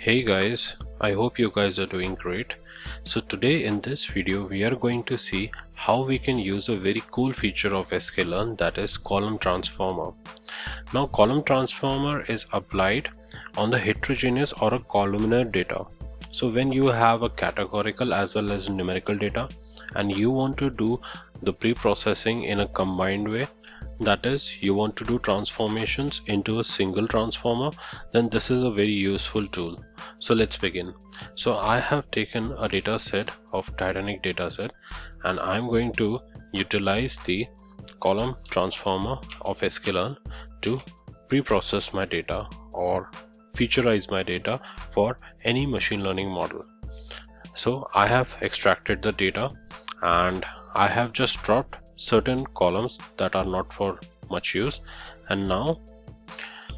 Hey guys, I hope you guys are doing great. So today in this video we are going to see how we can use a very cool feature of Sklearn, that is column transformer. Now column transformer is applied on the heterogeneous or a columnar data. So when you have a categorical as well as numerical data and you want to do the pre-processing in a combined way, that is you want to do transformations into a single transformer, then this is a very useful tool. So let's begin. So I have taken a data set of Titanic data set and I'm going to utilize the column transformer of Sklearn to pre-process my data or featureize my data for any machine learning model. So I have extracted the data and I have just dropped certain columns that are not for much use, and now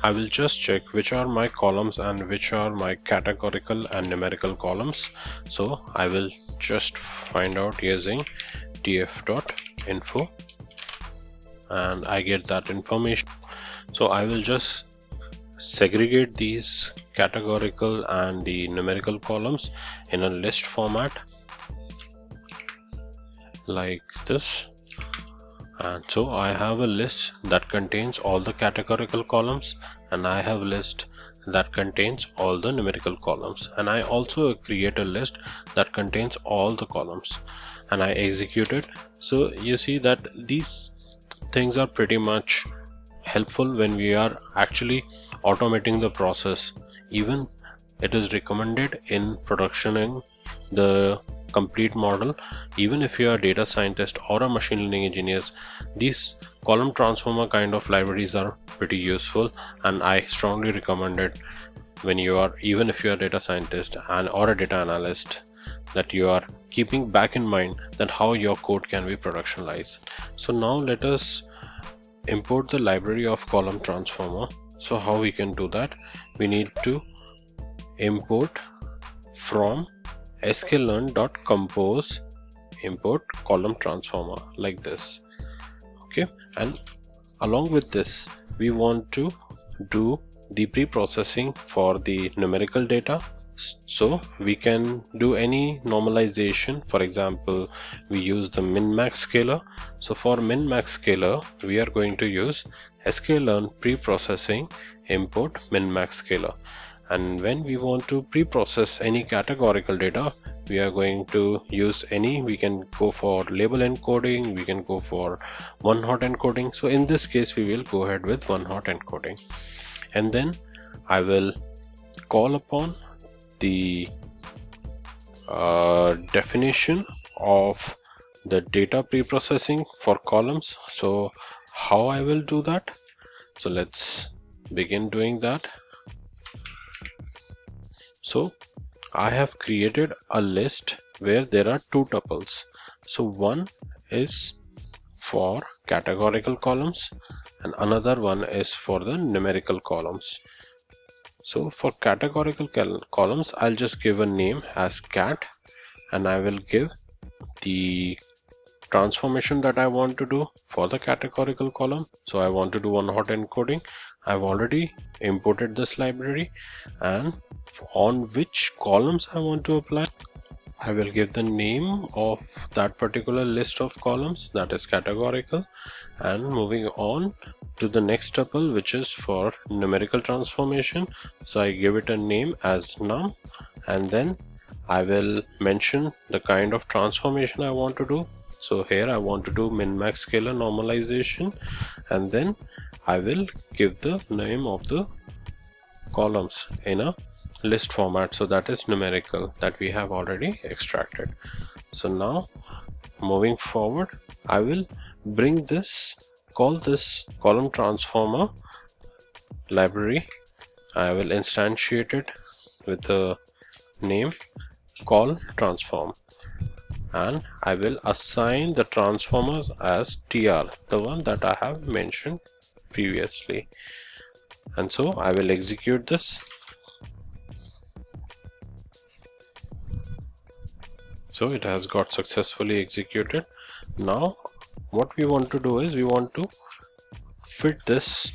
I will just check which are my columns and which are my categorical and numerical columns. So I will just find out using tf.info and I get that information. So I will just segregate these categorical and the numerical columns in a list format like this. And so I have a list that contains all the categorical columns and I have a list that contains all the numerical columns, and I also create a list that contains all the columns and I execute it. So you see that these things are pretty much helpful when we are actually automating the process. Even it is recommended in productioning the complete model. Even if you are a data scientist or a machine learning engineers, these column transformer kind of libraries are pretty useful, and I strongly recommend it when you are, even if you are a data scientist and or a data analyst, that you are keeping back in mind that how your code can be productionalized. So now let us import the library of column transformer. So how we can do that? We need to import from sklearn.compose import column transformer like this. Okay, and along with this we want to do the pre-processing for the numerical data, so we can do any normalization. For example, we use the min-max scaler. So for min-max scaler we are going to use sklearn pre-processing import min-max scaler. And when we want to pre-process any categorical data, we are going to use any, we can go for label encoding, we can go for one-hot encoding. So in this case we will go ahead with one-hot encoding, and then I will call upon the definition of the data pre-processing for columns. So how I will do that? So let's begin doing that. So I have created a list where there are two tuples. So one is for categorical columns and another one is for the numerical columns. So for categorical columns, I'll just give a name as cat, and I will give the transformation that I want to do for the categorical column. So I want to do one-hot encoding. I've already imported this library, and on which columns I want to apply, I will give the name of that particular list of columns, that is categorical. And moving on to the next tuple, which is for numerical transformation, so I give it a name as num, and then I will mention the kind of transformation I want to do. So here I want to do min-max scalar normalization, and then I will give the name of the columns in a list format, so that is numerical, that we have already extracted. So now moving forward, I will bring this, call this column transformer library. I will instantiate it with the name call transform, and I will assign the transformers as tr, the one that I have mentioned previously. And so I will execute this. So it has got successfully executed. Now what we want to do is we want to fit this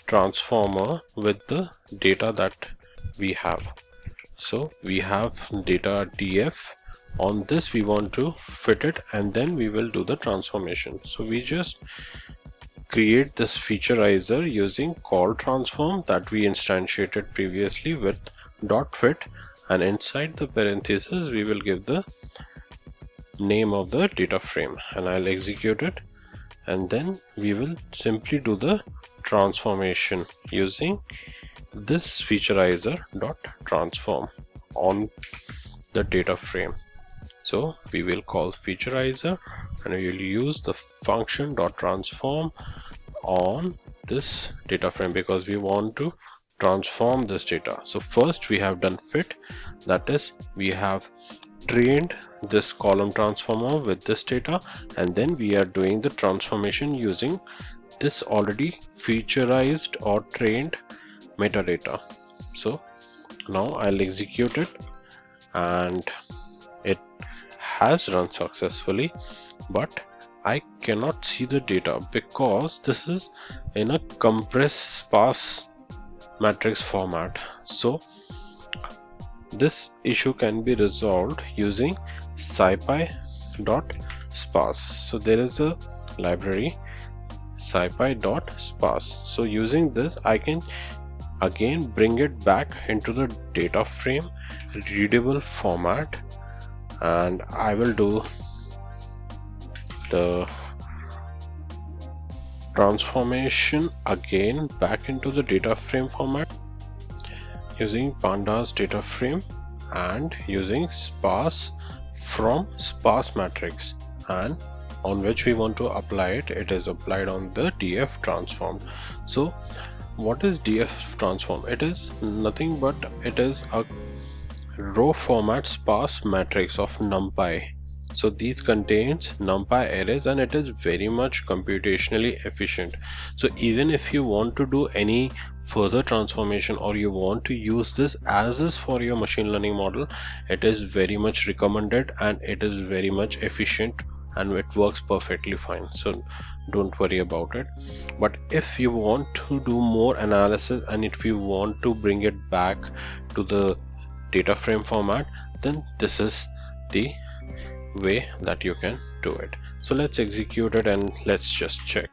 transformer with the data that we have. So we have data df. On this we want to fit it, and then we will do the transformation. So we just create this featureizer using ColumnTransform that we instantiated previously with .fit, and inside the parentheses we will give the name of the data frame, and I'll execute it, and then we will simply do the transformation using this featureizer.transform on the data frame. So we will call featureizer, and we will use the function.transform on this data frame because we want to transform this data. So first we have done fit, that is we have trained this ColumnTransformer with this data, and then we are doing the transformation using this already featureized or trained metadata. So now I'll execute it, and it has run successfully, but I cannot see the data because this is in a compressed sparse matrix format. So this issue can be resolved using scipy.sparse. So there is a library scipy.sparse. So using this I can again bring it back into the data frame readable format, and I will do the transformation again back into the data frame format using pandas data frame and using sparse from sparse matrix, and on which we want to apply it, it is applied on the df transform. So what is df transform? It is nothing but it is a row format sparse matrix of numpy. So these contains numpy arrays, and it is very much computationally efficient. So even if you want to do any further transformation or you want to use this as is for your machine learning model, it is very much recommended, and it is very much efficient, and it works perfectly fine. So don't worry about it. But if you want to do more analysis, and if you want to bring it back to the data frame format, then this is the way that you can do it. So let's execute it and let's just check.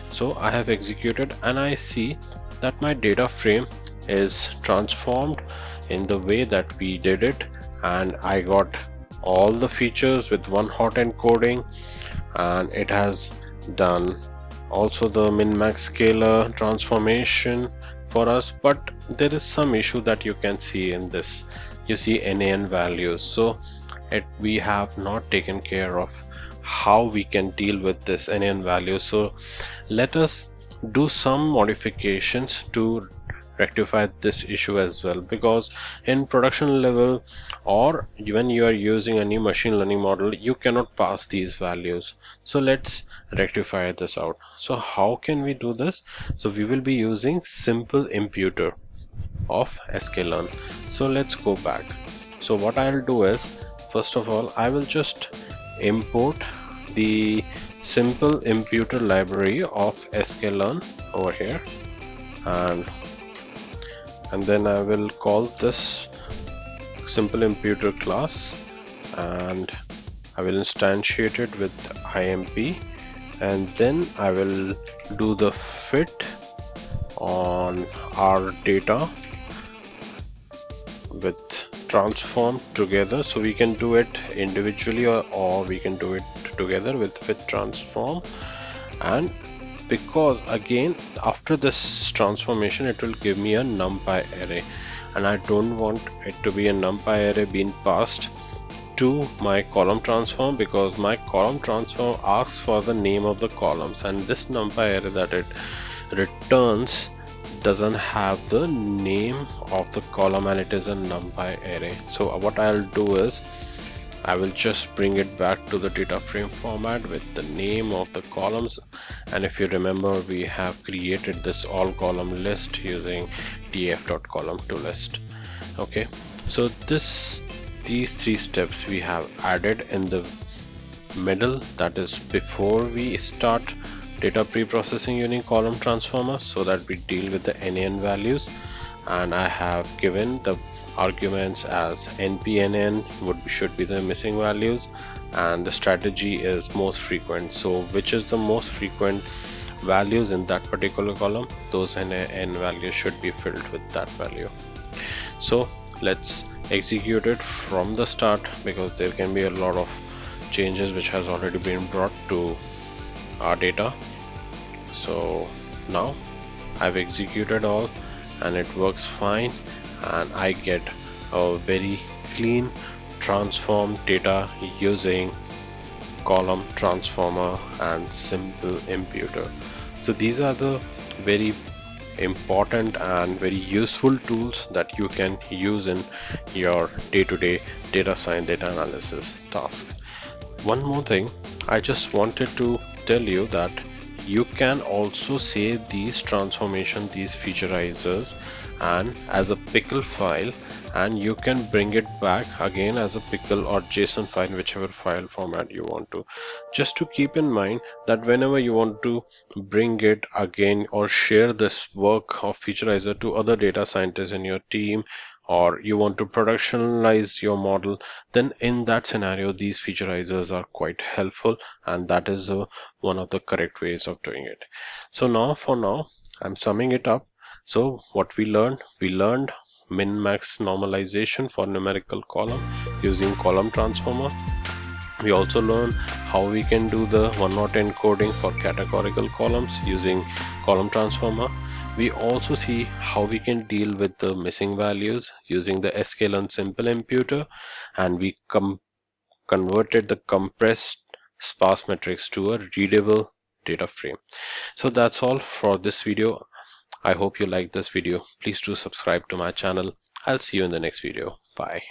So I have executed, and I see that my data frame is transformed in the way that we did it, and I got all the features with one hot encoding, and it has done also the min-max scalar transformation for us. But there is some issue that you can see in this. You see NaN values, so we have not taken care of how we can deal with this NaN value. So let us do some modifications to rectify this issue as well, because in production level or when you are using a new machine learning model, you cannot pass these values. So let's rectify this out. So how can we do this? So we will be using simple imputer of sklearn. So let's go back. So what I'll do is, first of all, I will just import the simple imputer library of sklearn over here, and then I will call this simple imputer class, and I will instantiate it with imp, and then I will do the fit on our data with transform together. So we can do it individually or we can do it together with fit transform. And because again after this transformation it will give me a numpy array, and I don't want it to be a numpy array being passed to my ColumnTransform, because my ColumnTransform asks for the name of the columns, and this numpy array that it returns doesn't have the name of the column, and it is a numpy array. So what I'll do is I will just bring it back to the data frame format with the name of the columns. And if you remember, we have created this all column list using df.column2list. Okay, so these three steps we have added in the middle, that is before we start data pre-processing using ColumnTransformer, so that we deal with the NaN values. and I have given the arguments as npnn should be the missing values, and the strategy is most frequent. So which is the most frequent values in that particular column, those n values should be filled with that value. So let's execute it from the start, because there can be a lot of changes which has already been brought to our data. So now I've executed all and it works fine, and I get a very clean transform data using column transformer and simple imputer. So these are the very important and very useful tools that you can use in your day-to-day data science, data analysis tasks. One more thing, I just wanted to tell you that you can also save these transformation, these featureizers, and as a pickle file, and you can bring it back again as a pickle or JSON file, whichever file format you want to. Just to keep in mind that whenever you want to bring it again or share this work of featureizer to other data scientists in your team, or you want to productionalize your model, then in that scenario these featureizers are quite helpful, and that is one of the correct ways of doing it. So now, for now, I'm summing it up. So what we learned min-max normalization for numerical column using column transformer. We also learned how we can do the one-hot encoding for categorical columns using column transformer. We also see how we can deal with the missing values using the Sklearn simple imputer, and we converted the compressed sparse matrix to a readable data frame. So that's all for this video. I hope you liked this video. Please do subscribe to my channel. I'll see you in the next video. Bye.